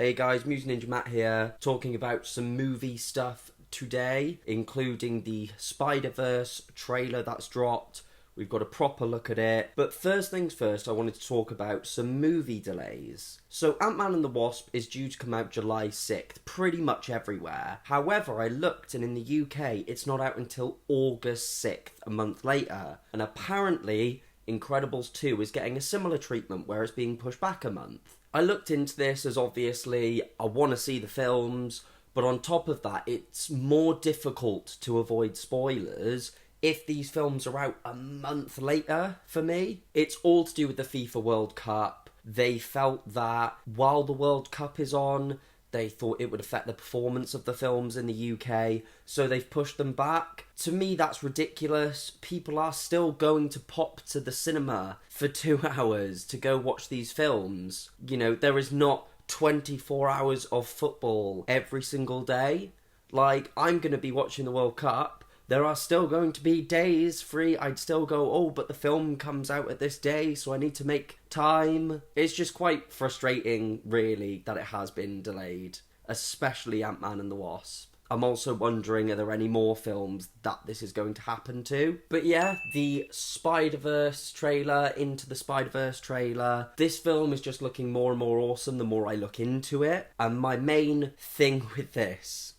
Hey guys, musicninjamat here, talking about some movie stuff today, including the Spider-Verse trailer that's dropped. We've got a proper look at it. But first things first, I wanted to talk about some movie delays. So Ant-Man and the Wasp is due to come out July 6th, pretty much everywhere. However, I looked and in the UK, it's not out until August 6th, a month later. And apparently, Incredibles 2 is getting a similar treatment where it's being pushed back a month. I looked into this as obviously I want to see the films, but on top of that, it's more difficult to avoid spoilers if these films are out a month later for me. It's all to do with the FIFA World Cup. They felt that while the World Cup is on, they thought it would affect the performance of the films in the UK, so they've pushed them back. To me, that's ridiculous. People are still going to pop to the cinema for 2 hours to go watch these films. You know, there is not 24 hours of football every single day. Like, I'm going to be watching the World Cup. There are still going to be days free. I'd still go, oh, but the film comes out at this day, so I need to make time. It's just quite frustrating, really, that it has been delayed, especially Ant-Man and the Wasp. I'm also wondering, are there any more films that this is going to happen to? But yeah, the Spider-Verse trailer, Into the Spider-Verse trailer. This film is just looking more and more awesome the more I look into it. And my main thing with this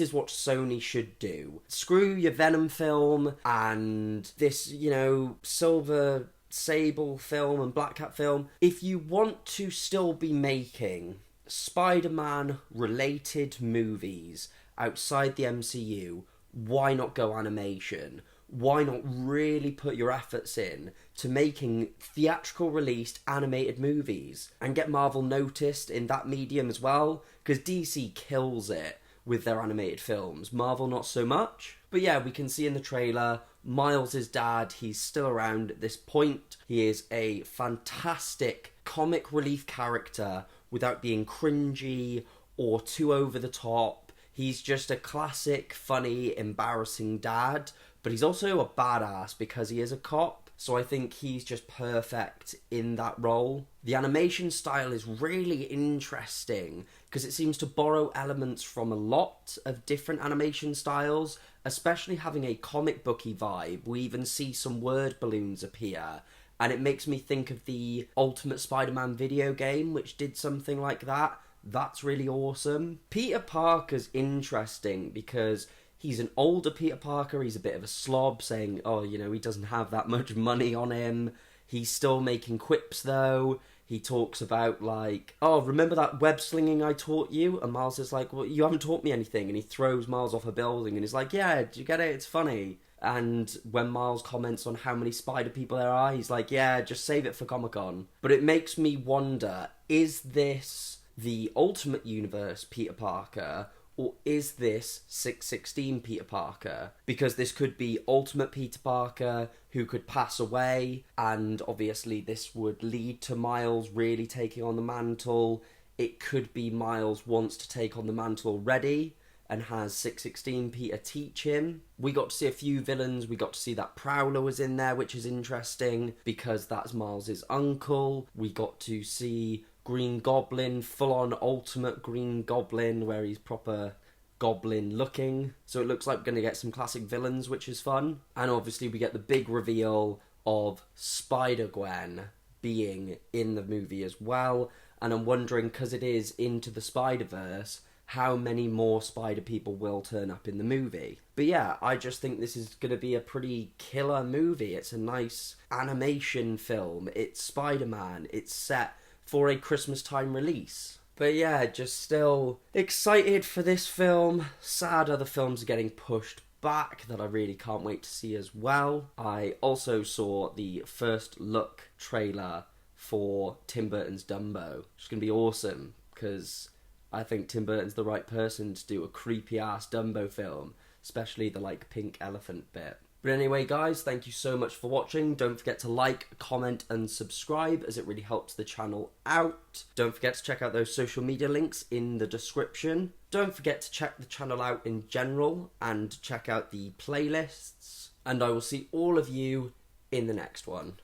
is what Sony should do. Screw your Venom film and this, Silver Sable film and Black Cat film. If you want to still be making Spider-Man related movies outside the MCU, why not go animation? Why not really put your efforts in to making theatrical released animated movies and get Marvel noticed in that medium as well? Because DC kills it with their animated films. Marvel not so much. But yeah, we can see in the trailer, Miles' dad, he's still around at this point. He is a fantastic comic relief character without being cringy or too over the top. He's just a classic, funny, embarrassing dad, but he's also a badass because he is a cop. So I think he's just perfect in that role. The animation style is really interesting because it seems to borrow elements from a lot of different animation styles, especially having a comic booky vibe. We even see some word balloons appear, and it makes me think of the Ultimate Spider-Man video game, which did something like that. That's really awesome. Peter Parker's interesting because he's an older Peter Parker. He's a bit of a slob, saying, he doesn't have that much money on him. He's still making quips, though. He talks about, remember that web slinging I taught you? And Miles is like, well, you haven't taught me anything. And he throws Miles off a building, and he's like, yeah, do you get it? It's funny. And when Miles comments on how many spider people there are, he's like, yeah, just save it for Comic-Con. But it makes me wonder, is this the Ultimate Universe Peter Parker, or is this 616 Peter Parker? Because this could be Ultimate Peter Parker who could pass away, and obviously this would lead to Miles really taking on the mantle. It could be Miles wants to take on the mantle already and has 616 Peter teach him. We got to see a few villains. We got to see that Prowler was in there, which is interesting because that's Miles' uncle. We got to see Green Goblin, full-on ultimate Green Goblin, where he's proper goblin looking. So it looks like we're going to get some classic villains, which is fun. And obviously we get the big reveal of Spider-Gwen being in the movie as well. And I'm wondering, because it is Into the Spider-Verse, how many more spider people will turn up in the movie. But yeah, I just think this is going to be a pretty killer movie. It's a nice animation film. It's Spider-Man. It's set for a Christmas time release. But yeah, just still excited for this film. Sad other films are getting pushed back that I really can't wait to see as well. I also saw the first look trailer for Tim Burton's Dumbo, which is going to be awesome because I think Tim Burton's the right person to do a creepy ass Dumbo film, especially the pink elephant bit. But anyway, guys, thank you so much for watching. Don't forget to like, comment, and subscribe, as it really helps the channel out. Don't forget to check out those social media links in the description. Don't forget to check the channel out in general, and check out the playlists. And I will see all of you in the next one.